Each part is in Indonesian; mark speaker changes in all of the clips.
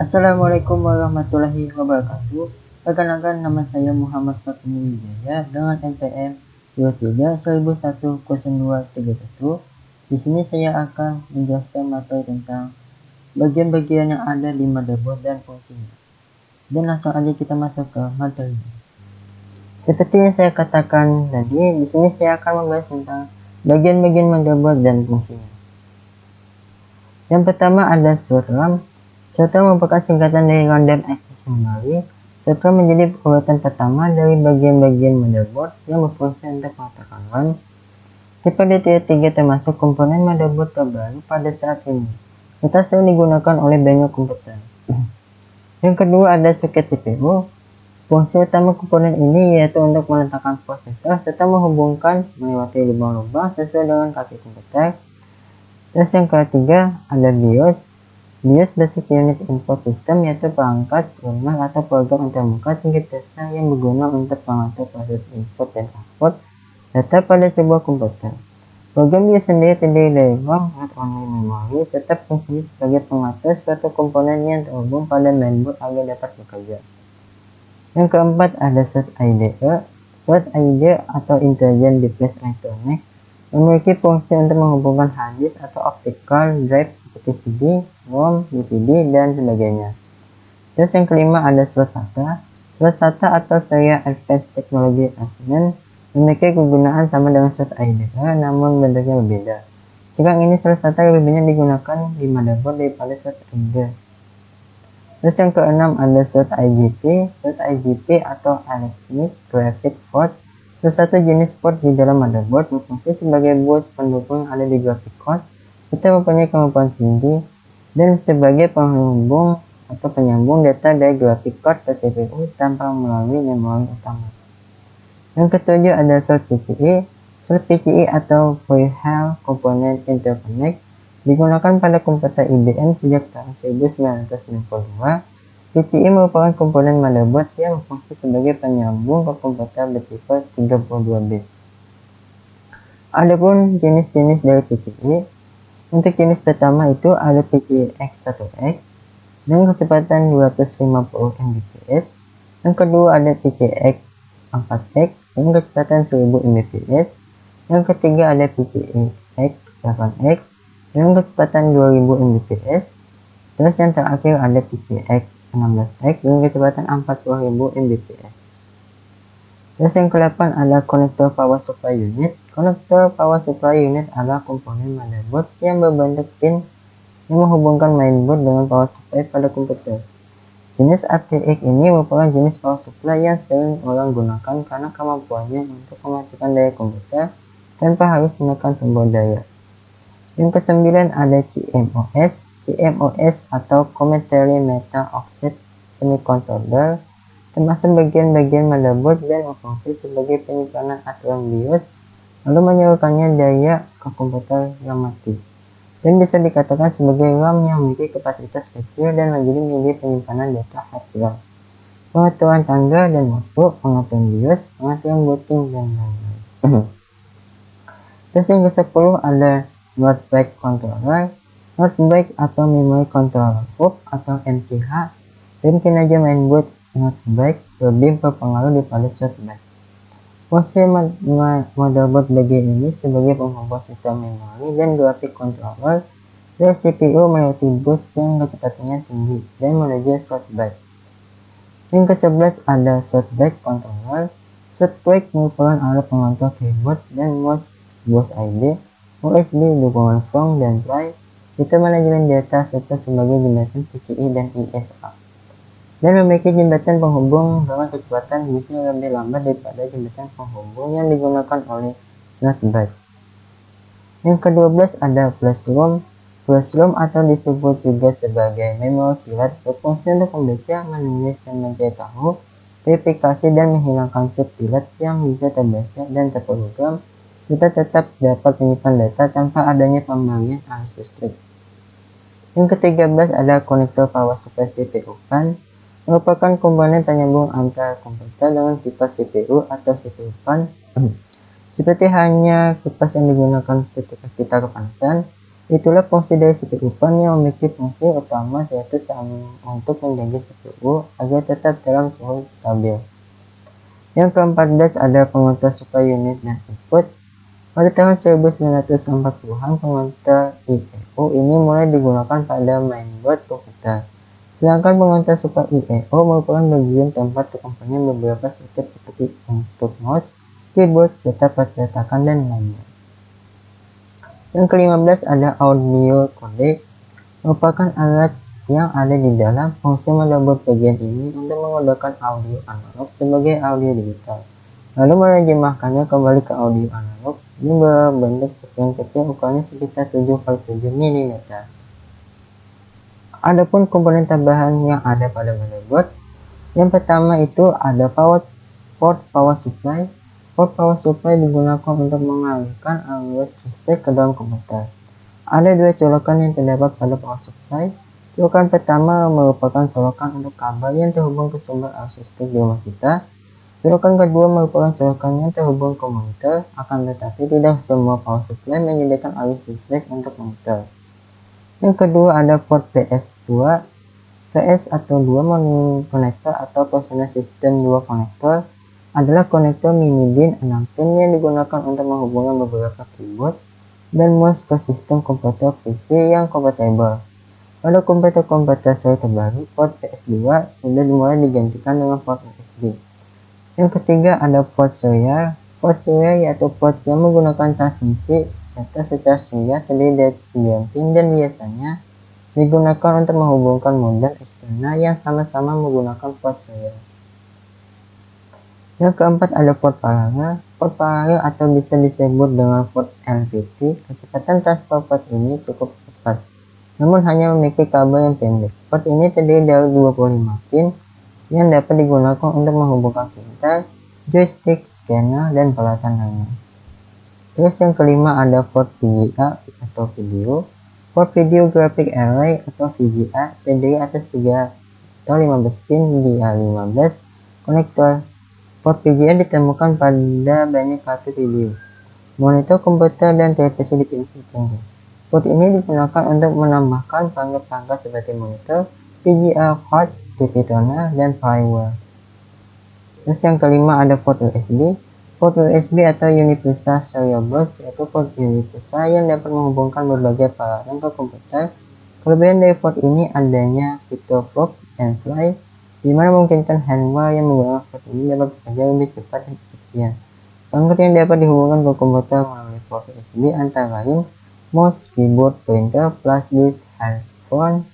Speaker 1: Assalamualaikum warahmatullahi wabarakatuh. Perkenalkan, nama saya Muhammad Fatmi Wijaya dengan NPM 23.10010231. Di sini saya akan menjelaskan materi tentang bagian-bagian yang ada di motherboard dan fungsinya. Dan langsung aja kita masuk ke materi. Seperti yang saya katakan tadi, di sini saya akan membahas tentang bagian-bagian motherboard dan fungsinya. Yang pertama ada slot RAM. Slot RAM merupakan singkatan dari Random Access Memory. Slot RAM menjadi urutan pertama dari bagian-bagian motherboard yang berfungsi untuk mengatakan RAM. Tipe DDR3 termasuk komponen motherboard terbaru pada saat ini, serta sering digunakan oleh banyak komputer. Yang kedua ada soket CPU. Fungsi utama komponen ini yaitu untuk meletakkan prosesor serta menghubungkan melewati lubang-lubang sesuai dengan kaki komputer. Terus yang ketiga ada BIOS. BIOS Basic Unit Input System yaitu perangkat lunak atau program antarmuka tingkat dasar yang berguna untuk mengatur proses input dan output data pada sebuah komputer. Program BIOS sendiri terdiri dari RAM, read-only memory, serta fungsinya sebagai pengatur suatu komponen yang terhubung pada mainboard agar dapat bekerja. Yang keempat ada SOT IDE. SOT IDE atau Intelligent Device Electronic memiliki fungsi untuk menghubungkan hard disk atau optical drive seperti CD, ROM, DVD, dan sebagainya. Terus yang kelima ada slot SATA. Slot SATA atau Serial Advanced Technology Attachment memiliki kegunaan sama dengan slot IDE, namun bentuknya berbeda. Sekarang ini slot SATA lebih banyak digunakan di motherboard daripada slot IDE. Terus yang keenam ada slot IGP. Slot IGP atau Electronic Graphic Port, salah satu jenis port di dalam motherboard, berfungsi sebagai bus pendukung yang ada di graphic card serta mempunyai kemampuan tinggi dan sebagai penghubung atau penyambung data dari graphic card ke CPU tanpa melalui memori utama. Yang ketujuh ada slot PCIe. Slot PCIe atau Parallel Component Interconnect digunakan pada komputer IBM sejak tahun 1992. PCIe merupakan komponen motherboard yang berfungsi sebagai penyambung ke komputer bertipe 32 bit. Adapun jenis-jenis dari PCIe, untuk jenis pertama itu ada PCIe X1X dengan kecepatan 250 Mbps. Yang kedua ada PCIe X4X dengan kecepatan 1000 Mbps. Yang ketiga ada PCIe X8X dengan kecepatan 2000 Mbps. Terus yang terakhir ada PCIe X16X dengan kecepatan 40.000 Mbps. Terus yang ke-8 ada konektor power supply unit. Konektor power supply unit adalah komponen motherboard yang berbentuk pin yang menghubungkan mainboard dengan power supply pada komputer. Jenis ATX ini merupakan jenis power supply yang sering orang gunakan karena kemampuannya untuk mematikan daya komputer tanpa harus menekan tombol daya. Yang ke-9 ada CMOS. CMOS atau Cometary Metal Oxide Semiconductor termasuk bagian-bagian motherboard dan berfungsi sebagai penyimpanan aturan BIOS lalu menyalurkannya daya ke komputer yang mati, dan bisa dikatakan sebagai RAM yang memiliki kapasitas kecil dan menjadi media penyimpanan data hardware, pengaturan tanggal dan waktu, pengaturan BIOS, pengaturan booting, dan lain-lain. Terus yang ke-10 ada Not Break Controller. Not Break atau Memory Controller Hub atau MCH dan kinerja mainboard not break lebih berpengaruh daripada short break. Fungsi motherboard bagian ini sebagai penghubung sistem memori dan grafik controller dari CPU melewati bus yang kecepatannya tinggi dan menuju short break. Yang ke-11 ada short break controller. Short break merupakan alat pengontrol keyboard dan mouse, BIOS ID, USB, dukungan phone dan drive, itu manajemen data serta sebagai jembatan PCI dan ISA, dan memiliki jembatan penghubung dengan kecepatan busnya lebih lambat daripada jembatan penghubung yang digunakan oleh not break. Yang ke-12 ada flash ROM. Flash ROM atau disebut juga sebagai memori kilat berfungsi untuk membaca, menulis, dan mencari tahu, verifikasi, dan menghilangkan chip kilat yang bisa terbaca dan terprogram serta tetap dapat menyimpan data tanpa adanya pembalian arus listrik. Yang ke-13 ada konektor power supply CPU PAN. Merupakan komponen penyambung antara komputer dengan kipas CPU atau CPU PAN. Seperti hanya kipas yang digunakan ketika kita kepanasan, Itulah fungsi dari CPU pan yang memiliki fungsi utama yaitu untuk menjaga CPU agar tetap dalam suhu stabil. Yang ke-14 ada pengontrol supply unit dan input. Pada tahun 1940-an, pengontrol IEO ini mulai digunakan pada mainboard komputer. Sedangkan pengontrol supply IEO merupakan bagian tempat komponen beberapa sirkuit seperti untuk mouse, keyboard, serta percetakan dan lainnya. Yang ke-15 ada audio codec, merupakan alat yang ada di dalam fungsi motherboard bagian ini untuk mengodekan audio analog sebagai audio digital, lalu menerjemahkannya kembali ke audio analog. Ini berbentuk sekian kecil, ukurannya sekitar 7x7 mm. Adapun komponen tambahan yang ada pada motherboard, yang pertama itu ada port power supply. Port power supply digunakan untuk mengalihkan arus listrik ke dalam komputer. Ada dua colokan yang terdapat pada power supply. Colokan pertama merupakan colokan untuk kabel yang terhubung ke sumber arus listrik di rumah kita. Colokan kedua merupakan colokan yang terhubung ke monitor, akan tetapi tidak semua power supply menyediakan arus listrik untuk monitor. Yang kedua ada port PS2. PS atau dua konektor atau personal system dua konektor adalah konektor mini DIN 6 pin yang digunakan untuk menghubungkan beberapa keyboard dan mouse ke sistem komputer PC yang kompatibel. Pada komputer-komputer seri terbaru, port PS2 sudah mulai digantikan dengan port USB. Yang ketiga ada port serial. Port serial yaitu port yang menggunakan transmisi data secara serial terdiri dari 9 pin dan biasanya digunakan untuk menghubungkan modem eksternal yang sama-sama menggunakan port serial. Yang keempat ada port paralel. Port paralel atau bisa disebut dengan port LPT. Kecepatan transfer port ini cukup cepat, namun hanya memiliki kabel yang pendek. Port ini terdiri dari 25 pin yang dapat digunakan untuk menghubungkan printer, joystick, scanner, dan peralatan lainnya. Terus yang kelima ada port VGA atau video. Port Video Graphic Array atau VGA terdiri atas 3 atau 15 pin dia 15 konektor. Port VGA ditemukan pada banyak kartu video, monitor komputer, dan televisi di PC tinggi. Port ini digunakan untuk menambahkan perangkat-perangkat seperti monitor, VGA card, TV toner, dan firewall. Terus yang kelima ada port USB. Port USB atau Universal Serial Bus yaitu port universal yang dapat menghubungkan berbagai peralatan ke komputer. Kelebihan dari port ini adanya fitur plug and play, di mana memungkinkan hardware yang menggunakan port ini dapat bekerja lebih cepat dan efisien. Perangkat yang dapat dihubungkan ke komputer melalui port USB antara lain mouse, keyboard, printer, flash disk, handphone,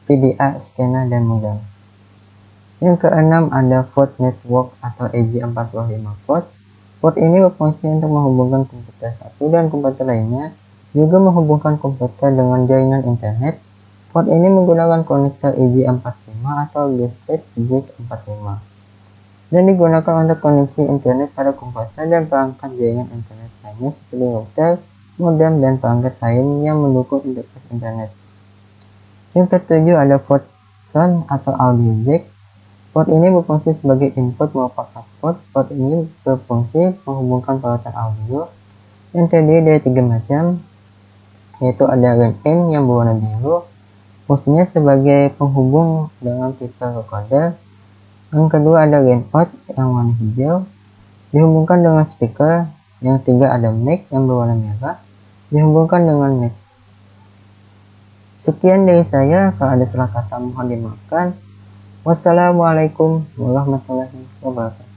Speaker 1: VDA, scanner, dan modem. Yang keenam ada port network atau EJ45 port. Port ini berfungsi untuk menghubungkan komputer satu dan komputer lainnya, juga menghubungkan komputer dengan jaringan internet. Port ini menggunakan konektor EJ45 atau Gateway EJ45 dan digunakan untuk koneksi internet pada komputer dan perangkat jaringan internet lainnya seperti router, modem, dan perangkat lain yang mendukung interface internet. Yang ketujuh ada port sound atau audio jack. Port ini berfungsi sebagai input maupun output. Port ini berfungsi menghubungkan peralatan audio yang terdiri dari 3 macam, yaitu ada LAN yang berwarna biru, fungsinya sebagai penghubung dengan tipe recorder. Yang kedua ada LAN out yang warna hijau, dihubungkan dengan speaker. Yang ketiga ada mic yang berwarna merah, dihubungkan dengan mic. Sekian dari saya, kalau ada salah kata mohon dimaafkan. Wassalamualaikum warahmatullahi wabarakatuh.